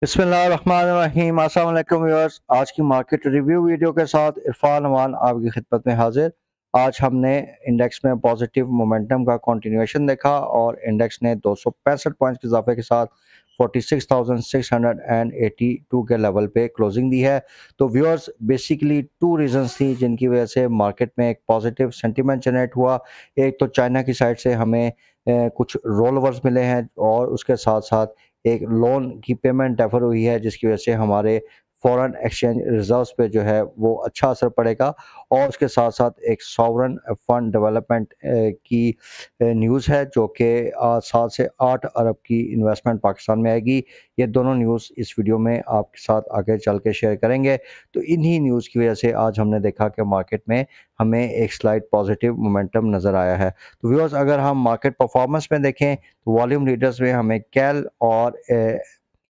बिस्मिल्लाहिर्रहमानिर्रहीम। अस्सलाम वालेकुम व्यूअर्स, आज की मार्केट रिव्यू वीडियो के साथ इरफान अमान आपकी खिदमत में हाजिर। आज हमने इंडेक्स में पॉजिटिव मोमेंटम का कंटिन्यूएशन देखा और इंडेक्स ने 265 पॉइंट्स के इजाफे के साथ 46,682 के लेवल पे क्लोजिंग दी है। तो व्यूअर्स, बेसिकली टू रीजंस थी जिनकी वजह से मार्केट में एक पॉजिटिव सेंटीमेंट जनरेट हुआ। एक तो चाइना की साइड से हमें कुछ रोल ओवर्स मिले हैं और उसके साथ साथ एक लोन की पेमेंट डेफर हुई है, जिसकी वजह से हमारे फॉरेन एक्सचेंज रिजर्व्स पे जो है वो अच्छा असर पड़ेगा। और उसके साथ साथ एक सॉवरन फंड डेवलपमेंट की न्यूज़ है, जो कि 7 से 8 अरब की इन्वेस्टमेंट पाकिस्तान में आएगी। ये दोनों न्यूज़ इस वीडियो में आपके साथ आगे चल के शेयर करेंगे। तो इन्हीं न्यूज़ की वजह से आज हमने देखा कि मार्केट में हमें एक स्लाइड पॉजिटिव मोमेंटम नज़र आया है। तो व्यूअर्स, अगर हम मार्केट परफॉर्मेंस में देखें तो वॉल्यूम लीडर्स में हमें कैल और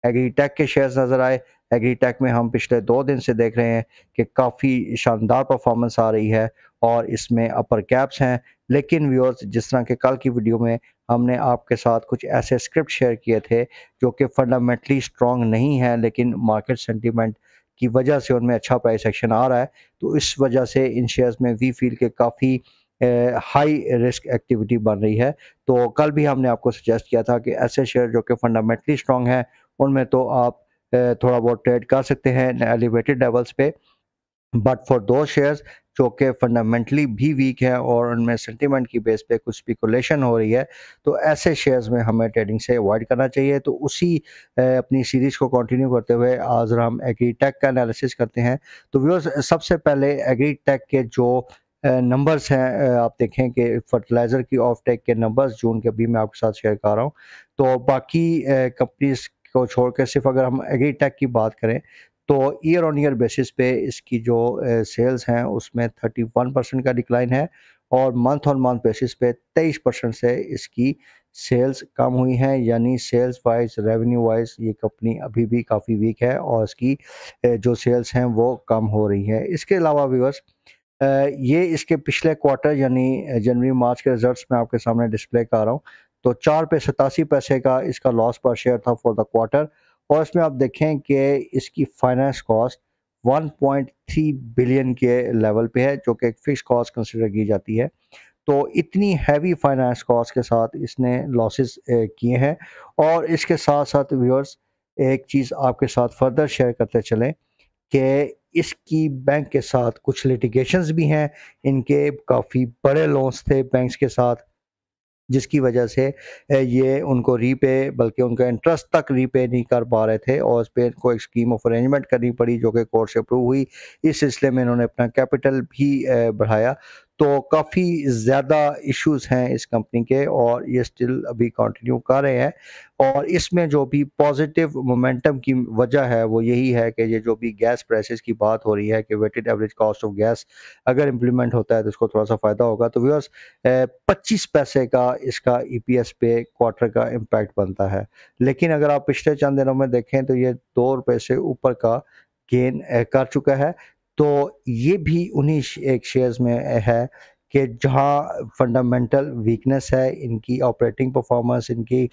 एग्रीटेक के शेयर्स नज़र आए। एग्रीटेक में हम पिछले 2 दिन से देख रहे हैं कि काफ़ी शानदार परफॉर्मेंस आ रही है और इसमें अपर कैप्स हैं। लेकिन व्यूअर्स, जिस तरह के कल की वीडियो में हमने आपके साथ कुछ ऐसे स्क्रिप्ट शेयर किए थे जो कि फंडामेंटली स्ट्रॉन्ग नहीं है, लेकिन मार्केट सेंटीमेंट की वजह से उनमें अच्छा प्राइस एक्शन आ रहा है, तो इस वजह से इन शेयर्स में वी फील के काफ़ी हाई रिस्क एक्टिविटी बन रही है। तो कल भी हमने आपको सजेस्ट किया था कि ऐसे शेयर जो कि फंडामेंटली स्ट्रॉन्ग हैं, उनमें तो आप थोड़ा बहुत ट्रेड कर सकते हैं एलिवेटेड लेवल्स पे। बट फॉर दो शेयर्स जो कि फंडामेंटली भी वीक है और उनमें सेंटीमेंट की बेस पे कुछ स्पेकुलेशन हो रही है, तो ऐसे शेयर्स में हमें ट्रेडिंग से अवॉइड करना चाहिए। तो उसी अपनी सीरीज़ को कंटिन्यू करते हुए आज हम एग्रीटेक का एनालिसिस करते हैं। तो व्यूअर्स, सबसे पहले एग्रीटेक के जो नंबर्स हैं, आप देखें कि फर्टिलाइज़र की ऑफ टेक के नंबर्स जून के अभी मैं आपके साथ शेयर कर रहा हूँ। तो बाकी कंपनीज को छोड़ के सिर्फ अगर हम एग्रीटेक की बात करें तो ईयर ऑन ईयर बेसिस पे इसकी जो सेल्स हैं उसमें 31% का डिक्लाइन है और मंथ ऑन मंथ बेसिस पे 23% से इसकी सेल्स कम हुई हैं। यानी सेल्स वाइज, रेवेन्यू वाइज ये कंपनी अभी भी काफ़ी वीक है और इसकी जो सेल्स हैं वो कम हो रही हैं। इसके अलावा व्यूअर्स, ये इसके पिछले क्वार्टर यानी जनवरी मार्च के रिजल्ट्स में आपके सामने डिस्प्ले कर रहा हूँ। तो 4 पे 87 पैसे का इसका लॉस पर शेयर था फॉर द क्वार्टर। और इसमें आप देखें कि इसकी फाइनेंस कॉस्ट 1.3 बिलियन के लेवल पे है, जो कि एक फिक्स कॉस्ट कंसिडर की जाती है। तो इतनी हैवी फाइनेंस कॉस्ट के साथ इसने लॉसेस किए हैं। और इसके साथ साथ व्यूअर्स, एक चीज़ आपके साथ फर्दर शेयर करते चलें कि इसकी बैंक के साथ कुछ लिटिगेशंस भी हैं। इनके काफ़ी बड़े लॉन्स थे बैंक्स के साथ, जिसकी वजह से ये उनको रीपे, बल्कि उनका इंटरेस्ट तक रीपे नहीं कर पा रहे थे और इस पे इनको एक स्कीम ऑफ अरेंजमेंट करनी पड़ी जो कि कोर्ट से अप्रूव हुई। इस सिलसिले में इन्होंने अपना कैपिटल भी बढ़ाया। तो काफ़ी ज़्यादा इश्यूज हैं इस कंपनी के और ये स्टिल अभी कंटिन्यू कर रहे हैं। और इसमें जो भी पॉजिटिव मोमेंटम की वजह है वो यही है कि ये जो भी गैस प्राइसेस की बात हो रही है कि weighted average cost of gas अगर इम्प्लीमेंट होता है तो इसको थोड़ा सा फ़ायदा होगा। तो व्यूअर्स, 25 पैसे का इसका ईपीएस पे क्वार्टर का इम्पैक्ट बनता है। लेकिन अगर आप पिछले चंद दिनों में देखें तो ये 2 रुपए से ऊपर का गेन कर चुका है। तो ये भी उन्हीं एक शेयर्स में है कि जहाँ फंडामेंटल वीकनेस है, इनकी ऑपरेटिंग परफॉर्मेंस, इनकी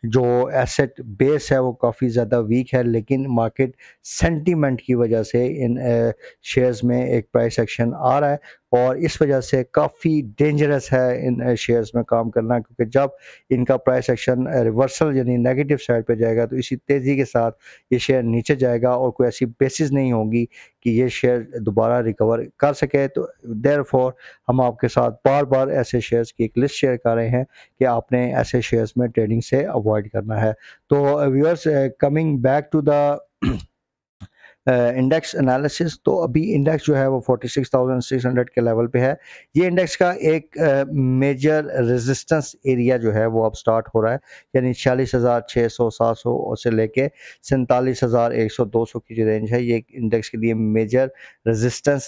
जो एसेट बेस है वो काफ़ी ज़्यादा वीक है, लेकिन मार्केट सेंटीमेंट की वजह से इन शेयर्स में एक प्राइस एक्शन आ रहा है। और इस वजह से काफ़ी डेंजरस है इन शेयर्स में काम करना, क्योंकि जब इनका प्राइस एक्शन रिवर्सल यानी नेगेटिव साइड पे जाएगा तो इसी तेज़ी के साथ ये शेयर नीचे जाएगा और कोई ऐसी बेसिस नहीं होगी कि ये शेयर दोबारा रिकवर कर सके। तो देयरफॉर हम आपके साथ बार बार ऐसे शेयर्स की एक लिस्ट शेयर कर रहे हैं कि आपने ऐसे शेयर्स में ट्रेडिंग से अवॉइड करना है। तो viewers, coming back to the index analysis, तो अभी इंडेक्स जो है वो 46,600 के लेवल पे है। ये इंडेक्स का एक मेजर रेजिस्टेंस एरिया जो है वो अब स्टार्ट हो रहा है, यानी 46,600 700 से लेके 47,100 200 की जो रेंज है, ये इंडेक्स के लिए मेजर रेजिस्टेंस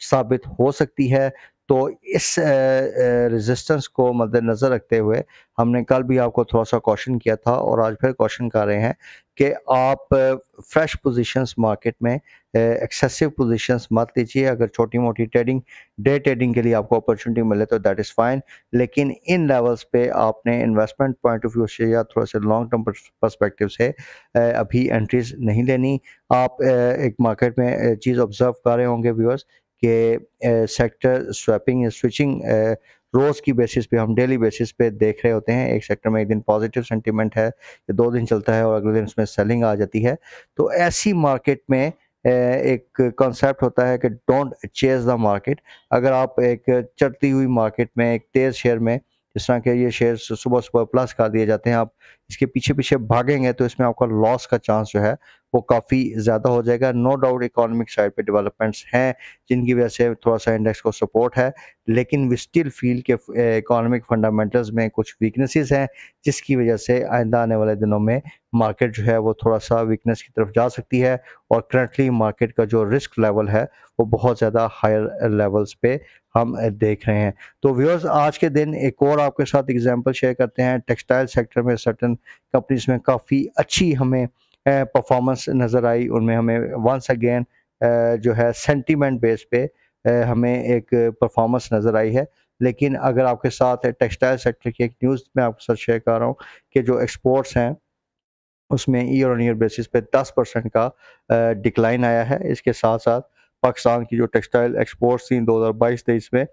साबित हो सकती है। तो इस रेजिस्टेंस को मद्देनज़र रखते हुए हमने कल भी आपको थोड़ा-सा कॉशन किया था और आज फिर कॉशन कर रहे हैं कि आप फ्रेश पोज़ीशंस मार्केट में एक्सेसिव पोज़ीशंस मत लीजिए। अगर छोटी-मोटी ट्रेडिंग, डे ट्रेडिंग के लिए आपको अपॉर्चुनिटी मिले तो दैट इज़ फाइन, लेकिन इन लेवल्स पे आपने इन्वेस्टमेंट पॉइंट ऑफ व्यू से या थोड़ा-सा लॉन्ग टर्म पर्सपेक्टिव से अभी एंट्रीज़ नहीं लेनी। आप एक मार्केट में चीज़ ऑब्ज़र्व कर रहे होंगे व्यूअर्स कि सेक्टर स्वैपिंग या स्विचिंग रोज़ की बेसिस पे, हम डेली बेसिस पे देख रहे होते हैं। एक सेक्टर में एक दिन पॉजिटिव सेंटीमेंट है, ये 2 दिन चलता है और अगले दिन उसमें सेलिंग आ जाती है। तो ऐसी मार्केट में एक कॉन्सेप्ट होता है कि डोंट चेज़ द मार्केट। अगर आप एक चढ़ती हुई मार्केट में एक तेज़ शेयर में, जिस तरह के ये शेयर्स सुबह-सुबह प्लस कर दिए जाते हैं, आप इसके पीछे-पीछे भागेंगे तो इसमें आपका लॉस का चांस जो है वो काफ़ी ज़्यादा हो जाएगा। नो डाउट इकोनॉमिक साइड पे डेवलपमेंट्स हैं जिनकी वजह से थोड़ा-सा इंडेक्स को सपोर्ट है, लेकिन वी स्टिल फील कि इकोनॉमिक फंडामेंटल्स में कुछ वीकनेसेस हैं, जिसकी वजह से आइंदा आने वाले दिनों में मार्केट जो है वो थोड़ा-सा वीकनेस की तरफ जा सकती है और करंटली मार्केट का जो रिस्क लेवल है वो बहुत ज़्यादा हायर लेवल्स पे हम देख रहे हैं। तो व्यूअर्स, आज के दिन एक और आपके साथ एग्जांपल शेयर करते हैं। टेक्सटाइल सेक्टर में सर्टेन कंपनीज़ में काफ़ी अच्छी हमें परफॉर्मेंस नज़र आई। उनमें हमें वंस अगेन जो है सेंटीमेंट बेस पे हमें एक परफॉर्मेंस नज़र आई है। लेकिन अगर आपके साथ टेक्सटाइल सेक्टर की एक न्यूज़ मैं आपके साथ शेयर कर रहा हूँ कि जो एक्सपोर्ट्स हैं उसमें ईयर ऑन ईयर बेसिस पे 10% का डिक्लाइन आया है। इसके साथ-साथ पाकिस्तान की जो टेक्सटाइल एक्सपोर्ट्स थी 2022-23 में,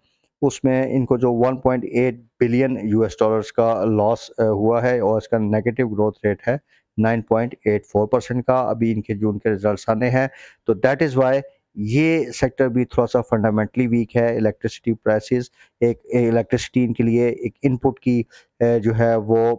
उसमें इनको जो 1.8 बिलियन यूएस डॉलर्स का लॉस हुआ है और इसका नेगेटिव ग्रोथ रेट है 9.84% का। अभी इनके जून के रिजल्ट्स आने हैं, तो दैट इज़ व्हाई ये सेक्टर भी थोड़ा-सा फंडामेंटली वीक है। इलेक्ट्रिसिटी प्राइसेस, एक इलेक्ट्रिसिटी इनके लिए एक इनपुट की जो है वो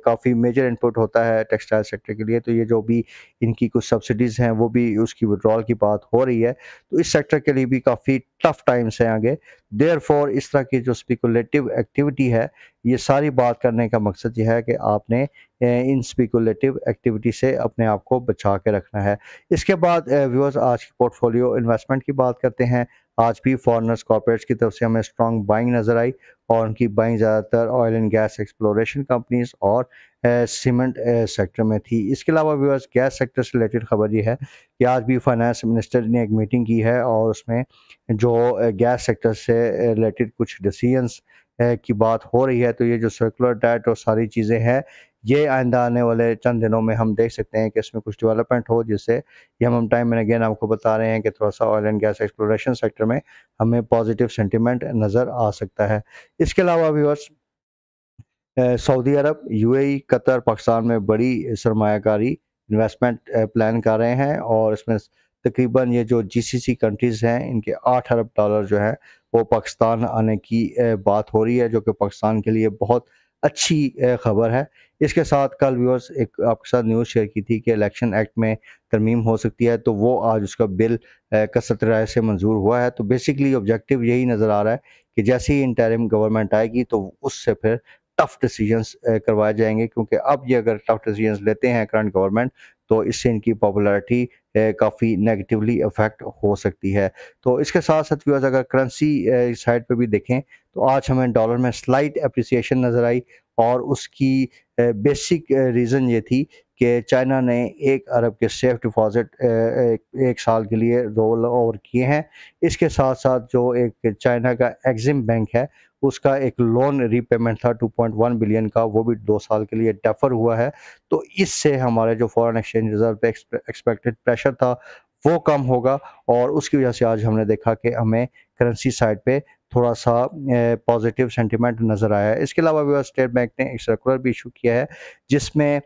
काफ़ी मेजर इनपुट होता है टेक्सटाइल सेक्टर के लिए। तो ये जो भी इनकी कुछ सब्सिडीज़ हैं वो भी उसकी विड्रॉल की बात हो रही है, तो इस सेक्टर के लिए भी काफ़ी टफ टाइम्स हैं आगे। देयरफॉर इस तरह की जो स्पेकुलेटिव एक्टिविटी है, ये सारी बात करने का मकसद ये है कि आपने इन स्पेकुलेटिव एक्टिविटी से अपने आप को बचा के रखना है। इसके बाद व्यूअर्स, आज की पोर्टफोलियो इन्वेस्टमेंट की बात करते हैं। आज भी फॉरेनर्स कॉर्पोरेट्स की तरफ से हमें स्ट्रॉन्ग बाइंग नज़र आई और उनकी बाइंग ज़्यादातर oil and gas exploration companies और सीमेंट सेक्टर में थी। इसके अलावा व्यूअर्स, गैस सेक्टर से रिलेटेड खबर ये है कि आज भी फाइनेंस मिनिस्टर ने एक मीटिंग की है और उसमें जो गैस सेक्टर से रिलेटेड कुछ डिसीजंस की बात हो रही है। तो ये जो सर्कुलर डेट और सारी चीज़ें हैं, ये आइंदा आने वाले चंद दिनों में हम देख सकते हैं कि इसमें कुछ डेवलपमेंट हो, जिससे ये हम टाइम एंड अगेन आपको बता रहे हैं कि थोड़ा-सा oil and gas exploration sector में हमें पॉजिटिव सेंटिमेंट नज़र आ सकता है। इसके अलावा व्यूअर्स, सऊदी अरब, यूएई, कतर, पाकिस्तान में बड़ी सरमायाकारी इन्वेस्टमेंट प्लान कर रहे हैं और इसमें तकरीबन ये जो जीसीसी कंट्रीज़ हैं, इनके 8 अरब डॉलर जो है वो पाकिस्तान आने की बात हो रही है, जो कि पाकिस्तान के लिए बहुत अच्छी खबर है। इसके साथ कल व्यूअर्स एक आपके साथ न्यूज़ शेयर की थी कि इलेक्शन एक्ट में तरमीम हो सकती है, तो वो आज उसका बिल कसरत राय से मंजूर हुआ है। तो बेसिकली ऑब्जेक्टिव यही नज़र आ रहा है कि जैसे ही इंटरिम गवर्नमेंट आएगी तो उससे फिर टफ डिसीजंस करवाए जाएंगे, क्योंकि अब ये अगर टफ डिसीजंस लेते हैं करंट गवर्नमेंट, तो इससे इनकी पॉपुलैरिटी काफ़ी नेगेटिवली अफेक्ट हो सकती है। तो इसके साथ साथ व्यूअर्स, अगर करेंसी साइड पे भी देखें तो आज हमें डॉलर में स्लाइट अप्रिसिएशन नज़र आई और उसकी बेसिक रीज़न ये थी कि चाइना ने 1 अरब के सेफ डिपॉजिट एक साल के लिए रोल ओवर किए हैं। इसके साथ साथ जो एक चाइना का एक्सिम बैंक है, उसका एक लोन रीपेमेंट था 2.1 बिलियन का, वो भी 2 साल के लिए डेफर हुआ है। तो इससे हमारे जो फॉरेन एक्सचेंज रिजर्व पे एक्सपेक्टेड प्रेशर था वो कम होगा और उसकी वजह से आज हमने देखा कि हमें करेंसी साइड पे थोड़ा-सा पॉजिटिव सेंटिमेंट नज़र आया है। इसके अलावा भी स्टेट बैंक ने एक सर्कुलर भी इशू किया है, जिसमें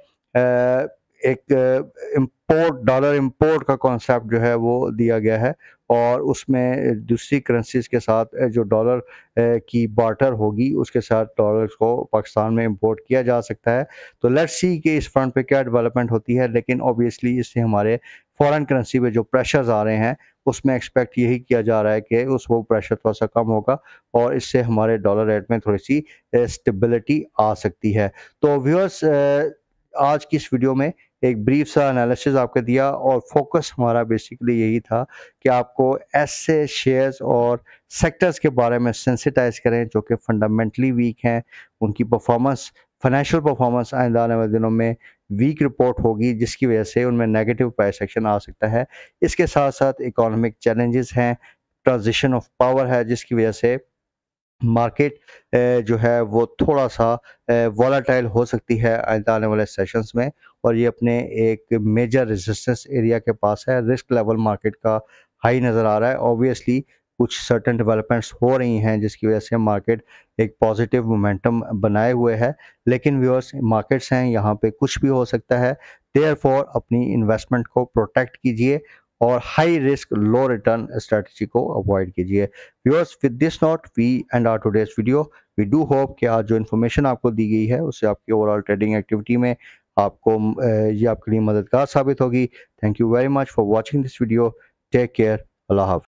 एक इम्पोर्ट, डॉलर इम्पोर्ट का कॉन्सेप्ट जो है वो दिया गया है और उसमें दूसरी करेंसीज़ के साथ जो डॉलर की बार्टर होगी, उसके साथ डॉलर्स को पाकिस्तान में इंपोर्ट किया जा सकता है। तो लेट्स सी कि इस फ्रंट पे क्या डेवलपमेंट होती है, लेकिन ऑब्वियसली इससे हमारे फॉरेन करेंसी पे जो प्रेशर्स आ रहे हैं, उसमें एक्सपेक्ट यही किया जा रहा है कि वो प्रेशर थोड़ा-सा कम होगा और इससे हमारे डॉलर रेट में थोड़ी-सी स्टेबिलिटी आ सकती है। तो व्यूअर्स, आज की इस वीडियो में एक ब्रीफ सा एनालिसिस आपको दिया और फोकस हमारा बेसिकली यही था कि आपको ऐसे शेयर्स और सेक्टर्स के बारे में सेंसिटाइज करें जो कि फंडामेंटली वीक हैं, उनकी परफॉर्मेंस, फाइनेंशियल परफॉर्मेंस आइंदा आने वाले दिनों में वीक रिपोर्ट होगी, जिसकी वजह से उनमें नेगेटिव प्राइस एक्शन आ सकता है। इसके साथ साथ इकोनॉमिक चैलेंजेस हैं, ट्रांजिशन ऑफ पावर है, जिसकी वजह से मार्केट जो है वो थोड़ा-सा वॉलेटाइल हो सकती है आइंदा आने वाले सेशंस में, और ये अपने एक मेजर रेजिस्टेंस एरिया के पास है। रिस्क लेवल मार्केट का हाई नज़र आ रहा है। ऑब्वियसली कुछ सर्टेन डेवलपमेंट्स हो रही हैं जिसकी वजह से मार्केट एक पॉजिटिव मोमेंटम बनाए हुए है, लेकिन व्यूअर्स मार्केट्स हैं, यहाँ पे कुछ भी हो सकता है। देयरफॉर अपनी इन्वेस्टमेंट को प्रोटेक्ट कीजिए और high risk low return strategy को अवॉइड कीजिए। Viewers, with this note we end our today's video. We do hope कि आज जो इन्फॉर्मेशन आपको दी गई है उससे आपकी ओवरऑल ट्रेडिंग एक्टिविटी में आपको ये आपके लिए मददगार साबित होगी। Thank you very much for watching this video. Take care. अल्लाह हाफ़िज़।